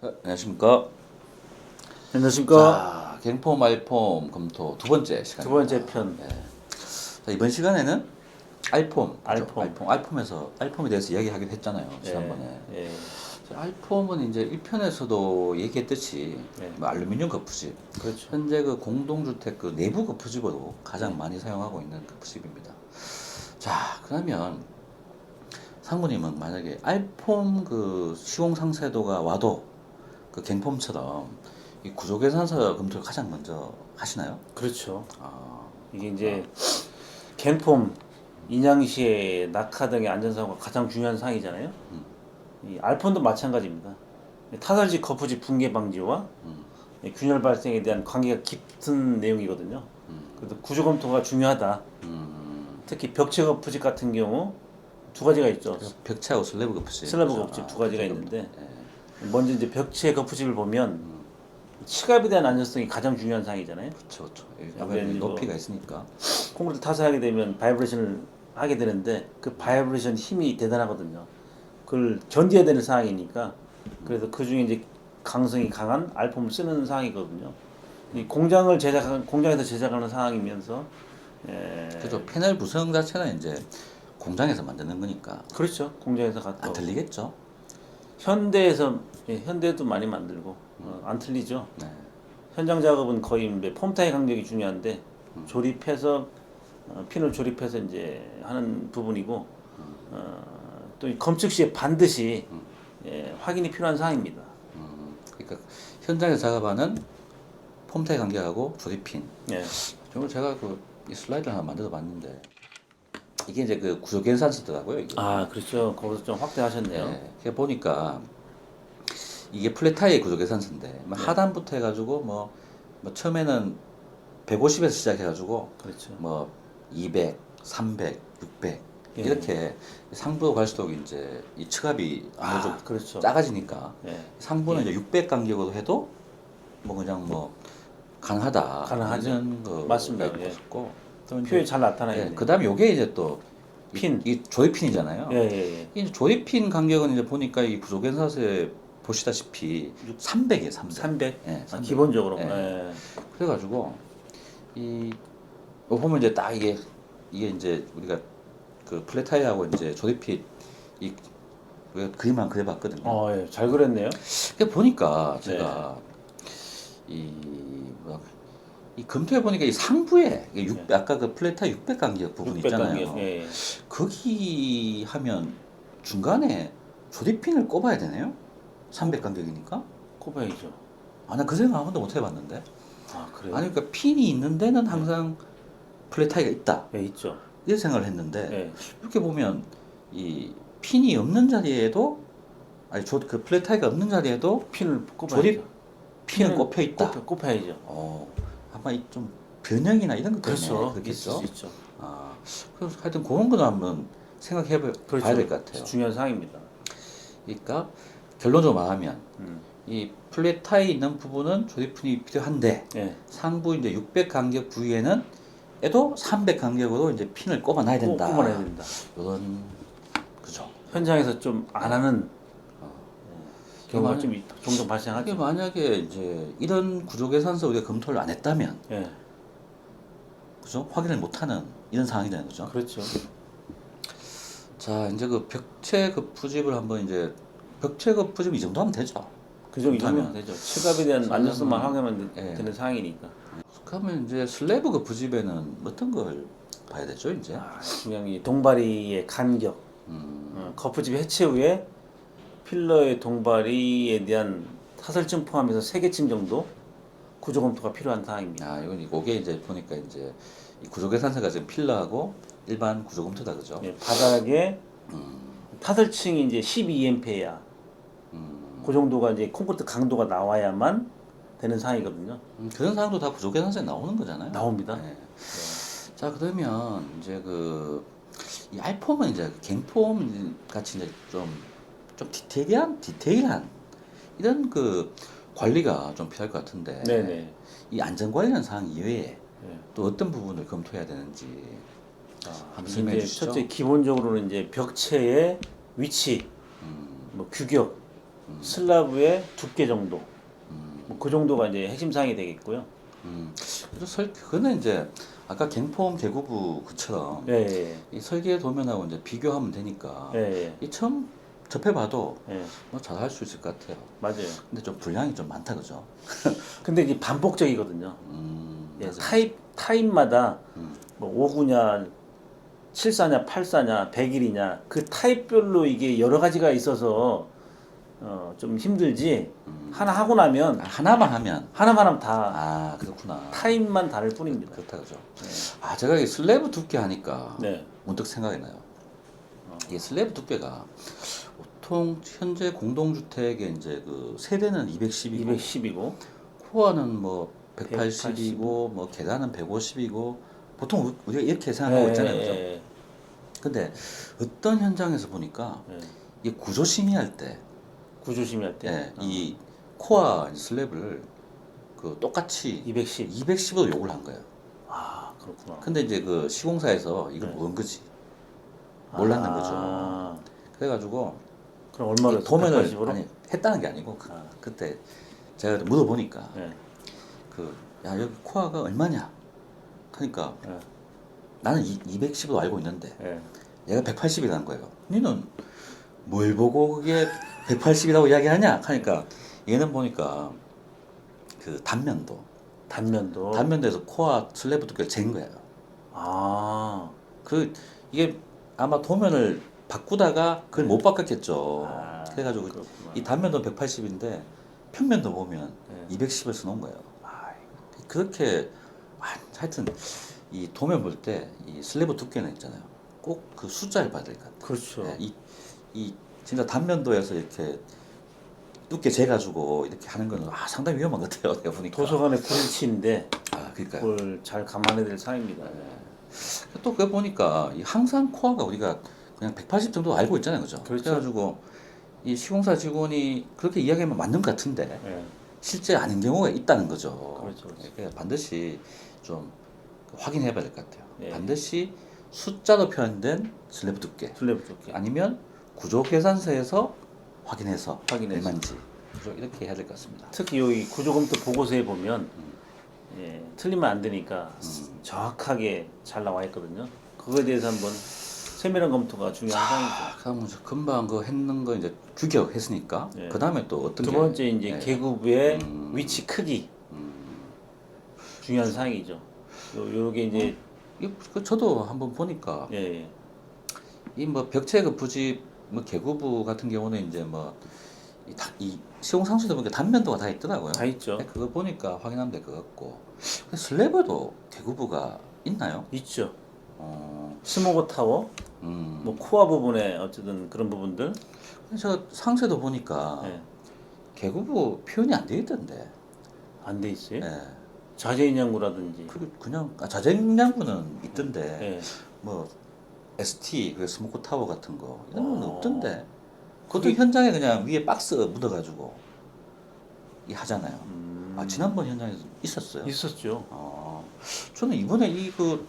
안녕하십니까. 안녕하십니까. 자, 갱폼 알폼 검토 두 번째 시간입니다. 두 번째 편. 네. 자, 이번 시간에는 알폼, 그죠? 알폼. 알폼에서 알폼에 대해서 이야기하기로 했잖아요. 지난번에. 예. 자, 알폼은 이제 1편에서도 얘기했듯이 예. 뭐 알루미늄 거푸집, 그렇죠. 현재 그 공동주택 그 내부 거푸집으로 가장 많이 사용하고 있는 거푸집입니다. 자, 그러면 상무님은 만약에 알폼 그 시공 상세도가 와도 그 갱폼처럼 이 구조 계산서 검토를 가장 먼저 하시나요? 그렇죠. 아, 이게 이제 갱폼, 인양시에 낙하 등의 안전사고가 가장 중요한 사항이잖아요. 이 알폰도 마찬가지입니다. 타설지 거푸집 붕괴 방지와 이 균열 발생에 대한 관계가 깊은 내용이거든요. 그래서 구조 검토가 중요하다. 특히 벽체 거푸집 같은 경우 두 가지가 있죠. 벽체하고 슬래브 거푸집. 슬래브 그죠? 거푸집 두 가지가 벽체 있는데 거푸집. 예. 먼저 이제 벽체 거푸집을 보면 치갑에 대한 안전성이 가장 중요한 사항이잖아요. 그렇죠. 아무래도 높이가 있으니까. 콘크리트 타설하게 되면 바이브레이션을 하게 되는데 그 바이브레이션 힘이 대단하거든요. 그걸 견뎌야 되는 상황이니까 그래서 그 중에 이제 강성이 강한 알폼을 쓰는 상황이거든요. 이 공장에서 제작하는 상황이면서 그죠. 패널 구성 자체는 이제 공장에서 만드는 거니까 그렇죠. 공장에서 안 갖다 틀리겠죠. 현대도 많이 만들고 안 틀리죠. 네. 현장 작업은 거의 이제 폼타의 간격이 중요한데 조립해서 핀을 조립해서 이제 하는 부분이고 또 이 검측 시에 반드시 확인이 필요한 사항입니다. 그러니까 현장에서 작업하는 폼타의 간격하고 조립핀. 예. 정말 제가 이 슬라이드 하나 만들어 봤는데 이게 이제 그 구조 계산서더라고요. 이게. 아 그렇죠. 거기서 좀 확대하셨네요. 네, 그게 보니까 이게 플랫타이의 구조 계산서인데 뭐 하단부터 해가지고 뭐 처음에는 150에서 시작해가지고 그렇죠. 뭐 200, 300, 600 예. 이렇게 상부로 갈수록 이제 이 측압이 아무래도 좀 그렇죠. 작아지니까 예. 상부는 이제 600 간격으로 해도 뭐 그냥 뭐 가능하다. 가능하죠. 이런 거 맞습니다. 예. 있었고 또 표에 잘 나타나 예, 있네요. 그다음에 요게 이제 또 핀. 이 조립핀이잖아요. 예. 이 조립핀 간격은 이제 보니까 이 구조견사서에 보시다시피 300이에요, 300. 300. 예, 300. 기본적으로. 예. 예. 그래가지고 이 보면 이제 딱 이게 이제 우리가 그 플랫타이하고 이제 조립핀 이 우리가 그림만 그려봤거든요. 예. 잘 그렸네요. 그 보니까 제가 이 검토해 보니까 이 상부에 이게 아까 그 플랫타이 600 간격 부분 600 있잖아요. 간격. 예. 거기 하면 중간에 조립핀을 꼽아야 되네요? 300 간격이니까? 코바이죠. 아, 나 그 생각 한 번도 못 해봤는데. 아 그래요? 아니, 그러니까 핀이 있는 데는 항상 플랫타이가 있다. 예, 있죠. 이런 생각을 했는데, 예. 이렇게 보면, 이 핀이 없는 자리에도, 아니, 그 플랫타이가 없는 자리에도 핀을 꼽아야죠. 조립 핀은 꼽혀 있다. 꼽혀야죠. 아마 좀 변형이나 이런 것 때문에 그렇죠. 있을 그렇겠죠. 수 있죠. 아, 그래서 하여튼 그런 거는 한번 생각해 봐야 될 것 같아요. 중요한 사항입니다. 그러니까 결론적으로 말하면 음. 이 플랫타이 있는 부분은 조립핀이 필요한데 예. 상부 이제 600 간격 부위에는 에도 300 간격으로 이제 핀을 꼽아놔야 된다. 꼽아놔야 된다. 이런 그죠. 현장에서 좀 안 하는 경우가 만약- 좀 종종 이게 발생하죠. 만약에 이제 이런 구조 계산서 우리가 검토를 안 했다면 예. 그죠? 확인을 못하는 이런 상황이 되는 거죠. 그렇죠. 자, 이제 그 벽체 급부집을 한번 이제 벽체 급부집 이 정도 하면 되죠. 그 정도 그렇다면- 하면 되죠. 치갑에 대한 안전성만 확인하면 예. 되는 사항이니까. 그러면 이제 슬래브 급부집에는 어떤 걸 봐야 되죠, 이제? 중요한 게 동바리의 간격, 거푸집 해체 후에 필러의 동바리에 대한 타설증 포함해서 3개층 정도 구조 검토가 필요한 사항입니다. 이게 이제 보니까 이제 이 구조 계산서가 지금 필러하고 일반 구조 검토다, 그죠? 예, 바닥에 타설층이 이제 12mPa 그 정도가 이제 콘크리트 강도가 나와야만 되는 상황이거든요. 그런 사항도 다 구조 계산서에 나오는 거잖아요. 나옵니다. 네. 자, 그러면 이제 이 알폼은 이제 갱폼 같이 이제 좀 디테일한 이런 그 관리가 좀 필요할 것 같은데. 네네. 이 안전 관련 사항 이외에 네. 또 어떤 부분을 검토해야 되는지 한번 이제 설명해 주시죠. 첫째 기본적으로는 이제 벽체의 위치, 뭐 규격, 슬라브의 두께 정도. 뭐 그 정도가 이제 핵심 사항이 되겠고요. 그래서 그거는 이제 아까 갱폼 개구부 그처럼 예, 예, 이 설계 도면하고 이제 비교하면 되니까 예, 예, 이 처음 접해봐도 예, 뭐 잘할 수 있을 것 같아요. 맞아요. 근데 좀 분량이 좀 많다 그죠? 근데 이게 반복적이거든요. 예, 맞아. 타입마다 뭐 5구냐, 7사냐, 8사냐, 100일이냐 그 타입별로 이게 여러 가지가 있어서 좀 힘들지. 하나 하고 나면 하나만 하면 하나만 하면 다 아 그렇구나. 타입만 다를 뿐입니다. 그렇다 그죠? 아 제가 이 슬래브 두께 하니까 네. 문득 생각이 나요. 이 슬래브 두께가 보통 현재 공동주택의 이제 그 세대는 210이고 210이고 코어는 뭐 180이고 뭐 계단은 150이고 보통 우리가 이렇게 생각하고 있잖아요, 그죠? 근데 어떤 현장에서 보니까 이 구조 심의할 때, 구조심의할 때 예, 이 코어 슬랩을 그 똑같이 210. 210으로 요구를 한 거예요. 아 그렇구나. 근데 이제 그 시공사에서 이걸 모른 거지, 몰랐는 거죠. 그래가지고 그럼 얼마로 이 도면을 180으로? 아니 했다는 게 아니고 그때 제가 물어보니까 네. 야 여기 코어가 얼마냐? 하니까 나는 210으로 알고 있는데 얘가 180이라는 거예요. 너는 뭘 보고 그게 180이라고 이야기하냐? 하니까 얘는 보니까 그 단면도에서 코어 슬래브 두께를 잰 거예요. 아 이게 아마 도면을 바꾸다가 그걸 못 바꿨겠죠. 그래가지고 그렇구나. 이 단면도 180인데 평면도 보면 210을 써놓은 거예요. 그렇게 하여튼 이 도면 볼 때 이 슬래브 두께는 있잖아요. 꼭 그 숫자를 봐야 될 것 같아요. 그렇죠. 예, 이 진짜 단면도에서 이렇게 두께 재가지고 이렇게 하는 거는 상당히 위험한 것 같아요. 내가 보니까. 도서관의 굴일치인데 그러니까요. 그걸 잘 감안해야 될 사항입니다. 또 그거 보니까 항상 코어가 우리가 그냥 180 정도 알고 있잖아요, 그죠? 그렇죠. 그래가지고 이 시공사 직원이 그렇게 이야기하면 맞는 것 같은데 실제 아닌 경우가 있다는 거죠. 그렇죠. 그러니까 반드시 좀 확인해봐야 될 것 같아요. 예. 반드시 숫자로 표현된 슬래브 두께 슬래브 두께. 아니면 구조 계산서에서 확인해서 확인해서. 얼마인지 이렇게 해야 될 것 같습니다. 특히 여기 구조검토 보고서에 보면 틀리면 안 되니까 정확하게 잘 나와 있거든요. 그거에 대해서 한번 세밀한 검토가 중요한 사항이죠. 그럼 금방 그 했는 거 이제 규격했으니까 그 다음에 또 어떤 두 게 번째 이제 계급의 위치 크기 중요한 사항이죠. 요게 이제 저도 한번 보니까 이 뭐 벽체 그 부집 뭐 개구부 같은 경우는 이제 뭐 이 시공 상수도 보니까 단면도가 다 있더라고요. 다 있죠. 그거 보니까 확인하면 될 것 같고 슬래브도 개구부가 있나요? 있죠. 어, 스모그 타워, 뭐 코어 부분에 어쨌든 그런 부분들. 저 상세도 보니까 개구부 표현이 안 돼 있던데. 안 돼 있어요. 예. 자재인양구라든지. 그냥 자재능량부는 있던데 예. 뭐 ST 그 스모크 타워 같은 거 이런 건 없던데. 그것도 그게- 현장에 그냥 위에 박스 묻어가지고 이 하잖아요. 지난번 현장에서 있었어요. 있었죠. 저는 이번에 이 그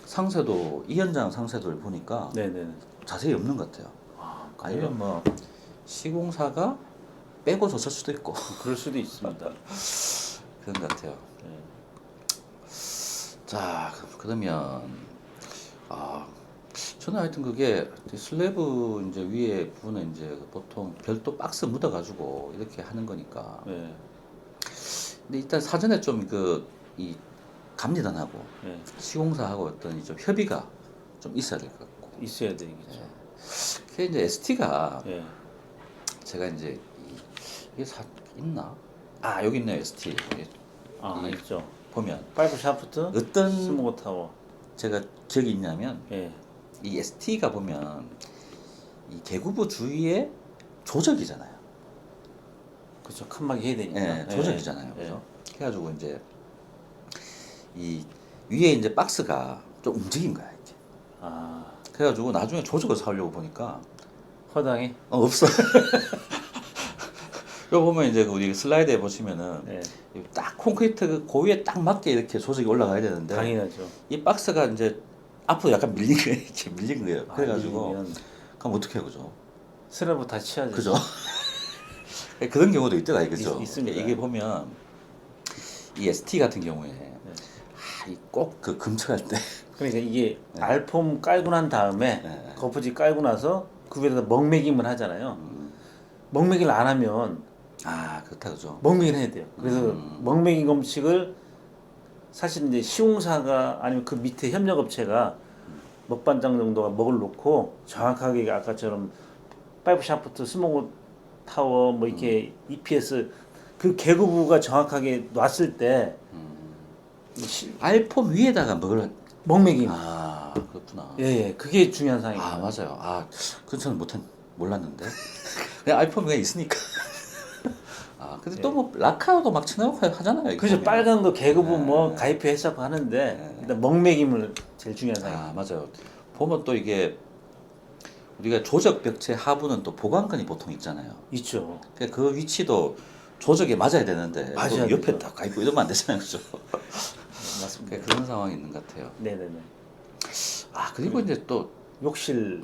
상세도 이 현장 상세도를 보니까 네네. 자세히 없는 것 같아요. 아니면 뭐 시공사가 빼고 줬을 수도 있고 그럴 수도 있습니다. 그런 것 같아요. 자 그러면 저는 하여튼 그게 슬래브 이제 위에 부분에 이제 보통 별도 박스 묻어가지고 이렇게 하는 거니까. 네. 근데 일단 사전에 좀 이 감리단하고 네. 시공사하고 어떤 좀 협의가 좀 있어야 될 것 같고. 있어야 되겠죠. 그게 이제 ST가 예. 제가 이제 이게 있나? 여기 있네요 ST. 있죠. 보면 파이브 샤프트, 어떤 스모그 타워. 제가 기억이 있냐면 예. 이 ST가 보면 이 개구부 주위에 조적이잖아요. 그렇죠. 칸막이 해야 되니까. 조적이잖아요. 그죠? 그래가지고 이제 이 위에 이제 박스가 좀 움직인 거야 이렇게. 그래가지고 나중에 조적을 사려고 보니까 허당에. 없어. 여기 보면 이제 우리 슬라이드에 보시면은 딱 콘크리트 그 고위에 딱 맞게 이렇게 조적이 올라가야 되는데 당연하죠. 이 박스가 이제 앞으로 약간 밀린 거예요. 이렇게 밀린 거예요. 그래가지고 밀리면 그럼 어떻게 해요, 그죠? 슬래브 다 치야죠. 그죠? 그런 경우도 있더라 이거죠. 있습니다. 이게 보면 이 ST 같은 경우에 꼭 그 금처할 때 그러니까 이게 알폼 깔고 난 다음에 네. 거푸집 깔고 나서 그 위에다 먹매김을 하잖아요. 먹매기를 안 하면 그렇다 그죠. 먹매기를 해야 돼요. 그래서 먹매기 검식을 사실 이제 시공사가 아니면 그 밑에 협력업체가 먹반장 정도가 먹을 놓고 정확하게 아까처럼 파이브 샤프트, 스모그 타워 뭐 이렇게 EPS 그 계급부가 정확하게 놨을 때 알폼 위에다가 먹을 먹매김. 그렇구나. 예, 그게 중요한 사항입니다. 맞아요. 그건 저는 몰랐는데 그냥 알폼 위에 있으니까. 근데 또 뭐 라카도 막 쳐넣고 하잖아요. 그죠. 보면. 빨간 거 계급부 뭐 네. 가입회 했었고 하는데 일단 먹매김을 제일 중요한 사항. 맞아요. 보면 또 이게 우리가 조적 벽체 하부는 또 보강근이 보통 있잖아요. 있죠. 그러니까 그 위치도 조적에 맞아야 되는데 맞아야 또 옆에 되죠. 딱 가입고 이러면 안 되잖아요, 그죠? 맞습니다. 그러니까 그런 상황이 있는 것 같아요. 네네네. 그리고 이제 또 욕실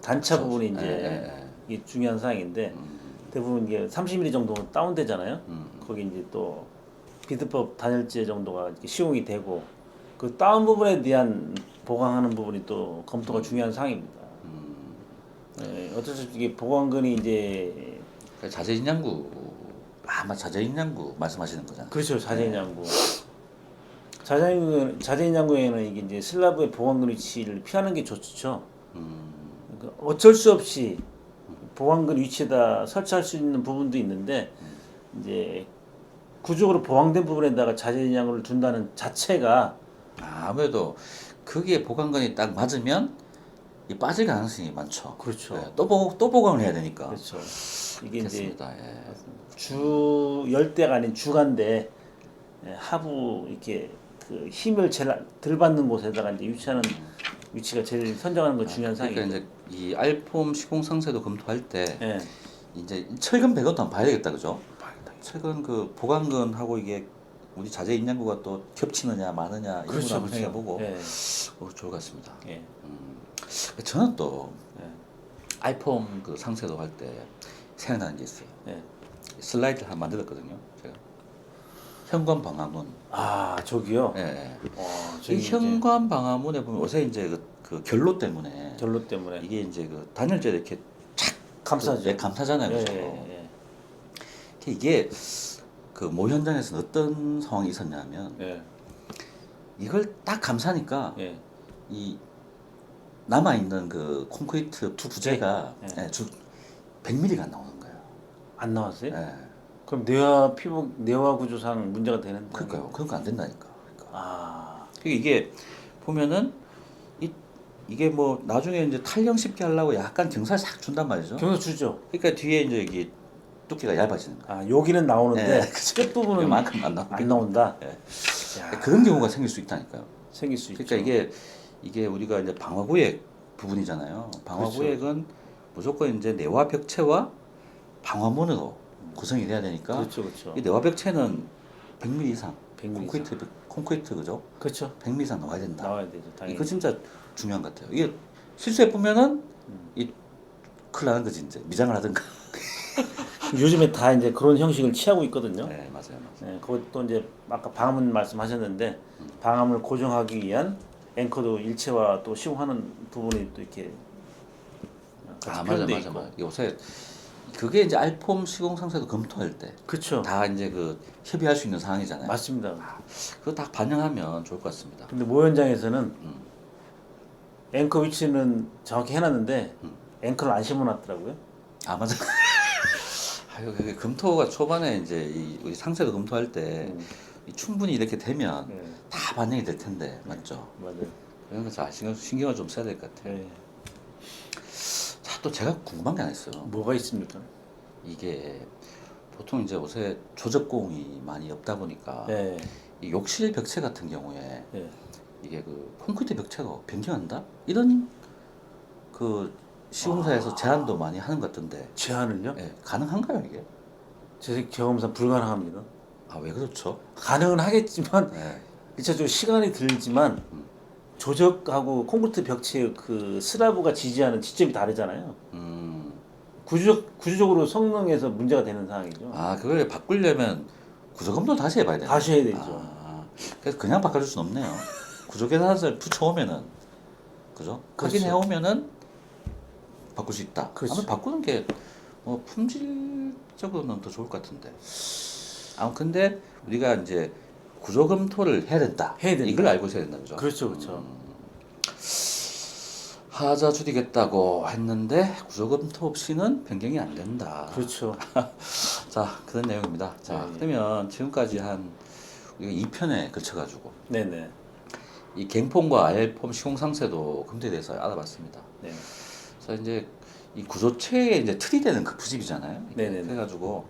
단차 부분이 이제 이게 중요한 사항인데 대부분 이게 30mm 정도 다운되잖아요. 거기 이제 또 비드법 단열재 정도가 이렇게 시공이 되고 그 다운 부분에 대한 보강하는 부분이 또 검토가 중요한 사항입니다. 어쩔 수 없이 이게 보강근이 이제 그러니까 자재인양구 자재인양구 말씀하시는 거잖아요. 그렇죠. 자재인양구. 자재인양구에는 이게 이제 슬라브의 보강근 위치를 피하는 게 좋죠. 그러니까 어쩔 수 없이 보강근 위치에다 설치할 수 있는 부분도 있는데 이제 구조적으로 보강된 부분에다가 자재인양구를 둔다는 자체가 아무래도 거기에 보강근이 딱 맞으면 이 빠질 가능성이 많죠. 그렇죠. 또 보강을 해야 되니까. 그렇죠. 이게 이제 됐습니다. 주 열대가 아닌 주간대 하부 이렇게 그 힘을 제일 덜 받는 곳에다가 이제 위치하는 위치가 제일 선정하는 거 중요한 그러니까 사항이죠. 이제 이 알폼 시공 상세도 검토할 때 예. 이제 철근 배관도 한번 봐야 되겠다, 그죠? 철근 그 보강근하고 이게 우리 자재 인양구가 또 겹치느냐 마느냐 이런 거 한번 생각해보고 예. 좋을 것 같습니다. 예. 저는 또 예. 알폼 그 상세도 할 때 생각나는 게 있어요. 예. 슬라이드를 하나 만들었거든요. 제가 현관 방화문. 저기요. 예. 이 이 현관 방화문에 보면 요새 이제 그 결로 때문에 결로 때문에 이게 이제 그 단열재 이렇게 감싸죠. 감싸잖아요, 예, 그죠? 예, 이게 그 모 현장에서는 어떤 상황이 있었냐면 예. 이걸 딱 감싸니까 예. 이 남아 있는 그 콘크리트 부재가 예. 100mm가 안 나오는 거예요. 안 나왔어요? 예. 그럼 내화 구조상 문제가 되는데. 그러니까 안 된다니까. 이게 이게 보면은 이게 뭐 나중에 이제 탈령 쉽게 하려고 약간 경사를 싹 준단 말이죠. 경사 주죠. 그러니까 뒤에 이제 여기 두께가 얇아지는 거예요. 여기는 나오는데 그쵸. 끝 부분은 이만큼 안 나오게. 안 나온다. 예. 야, 그런 경우가 생길 수 있다니까요. 생길 수 그러니까 있죠. 이게 우리가 이제 방화구획 부분이잖아요. 방화구획은 무조건 이제 내화 벽체와 방화문으로 구성이 돼야 되니까 그렇죠. 이 내화 벽체는 100mm 이상 100mm 콘크리트 그죠? 그렇죠. 100mm 이상 나와야 된다. 나와야 되죠. 당연히. 이거 진짜 중요한 것 같아요. 이게 실수해 보면은 이 큰일 나는 거지 이제 미장을 하든가. 요즘에 다 이제 그런 형식을 취하고 있거든요. 네 맞아요. 네, 그것도 이제 아까 방화문 말씀하셨는데 방화문을 고정하기 위한 앵커도 일체화 또 시공하는 부분이 또 이렇게 같이 표현돼 있고. 요새 그게 이제 알폼 시공 상세도 검토할 때 그렇죠. 다 이제 그 협의할 수 있는 사항이잖아요. 맞습니다. 그거 다 반영하면 좋을 것 같습니다. 근데 모 현장에서는 앵커 위치는 정확히 해놨는데 앵커를 안 심어놨더라고요. 맞아. 그게 검토가 초반에 이제 우리 상세도 검토할 때 충분히 이렇게 되면 네. 다 반영이 될 텐데 맞죠? 맞아요. 그런 거 잘 신경을 좀 써야 될 것 같아요. 네. 자, 또 제가 궁금한 게 하나 있어요. 뭐가 있습니까? 이게 보통 이제 요새 조적공이 많이 없다 보니까 네. 이 욕실 벽체 같은 경우에 네. 이게 그 콘크리트 벽체가 변경한다? 이런 그 시공사에서 제안도 많이 하는 것 같던데 제한을요? 가능한가요 이게? 제 경험상 불가능합니다. 왜 그렇죠? 가능은 하겠지만 네. 1차적으로 시간이 들지만 조적하고 콘크리트 벽체의 그 슬라브가 지지하는 지점이 다르잖아요. 구조적으로 성능에서 문제가 되는 사항이죠. 아, 그걸 바꾸려면 구조검토 다시 해봐야 되나? 다시 해야 되죠. 아, 그래서 그냥 바꿔줄 순 없네요. 구조 계산서를 붙여오면은, 그죠? 그렇죠. 확인해오면은 바꿀 수 있다. 그렇죠. 아마 바꾸는 게 품질적으로는 더 좋을 것 같은데. 근데 우리가 이제 구조 검토를 해야 된다. 해야 된다. 이걸 알고 있어야 된다, 그죠? 그렇죠, 그렇죠. 하자 줄이겠다고 했는데 구조 검토 없이는 변경이 안 된다. 그렇죠. 자, 그런 내용입니다. 자, 네. 그러면 지금까지 우리가 2편에 걸쳐가지고 네네. 이 갱폼과 알폼 시공상세도 검토에 대해서 알아봤습니다. 네. 그래서 이제 이 구조체의 이제 틀이 되는 그 부집이잖아요. 네네네. 그래가지고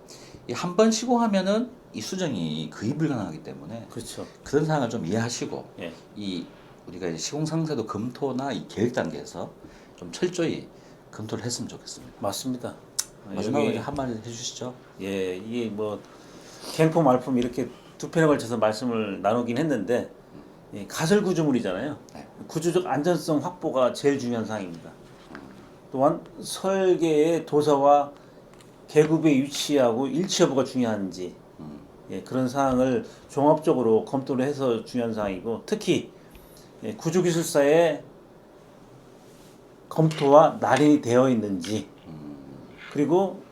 이 한 번 시공하면은 이 수정이 거의 불가능하기 때문에 그렇죠. 그런 사항을 좀 이해하시고 예. 이 우리가 이제 시공상세도 검토나 이 계획 단계에서 좀 철저히 검토를 했으면 좋겠습니다. 맞습니다. 마지막으로 여기, 한마디 해주시죠. 예, 이게 뭐 갱폼, 알폼 이렇게 두 편에 걸쳐서 말씀을 나누긴 했는데 예, 가설 구조물이잖아요. 네. 구조적 안전성 확보가 제일 중요한 사항입니다. 또한 설계의 도서와 계급의 위치하고 일치 여부가 중요한지 예, 그런 사항을 종합적으로 검토를 해서 중요한 사항이고 특히 예, 구조기술사의 검토와 날인이 되어 있는지 그리고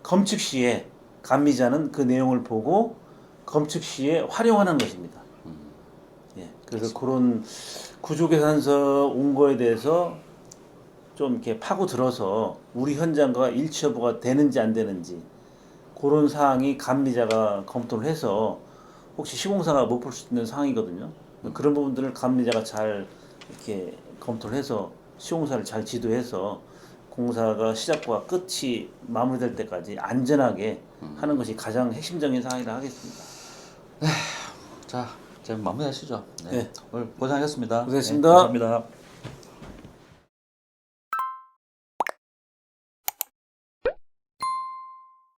검측 시에 감미자는 그 내용을 보고 검측 시에 활용하는 것입니다. 예, 그래서 그런 구조계산서 온 거에 대해서 좀 이렇게 파고 들어서 우리 현장과 일치 여부가 되는지 안 되는지 그런 사항이 감리자가 검토를 해서 혹시 시공사가 못 볼 수 있는 사항이거든요. 그런 부분들을 감리자가 잘 이렇게 검토를 해서 시공사를 잘 지도해서 공사가 시작과 끝이 마무리될 때까지 안전하게 하는 것이 가장 핵심적인 사항이라 하겠습니다. 자, 이제 마무리하시죠. 네. 오늘 고생하셨습니다. 고생했습니다. 네, 감사합니다.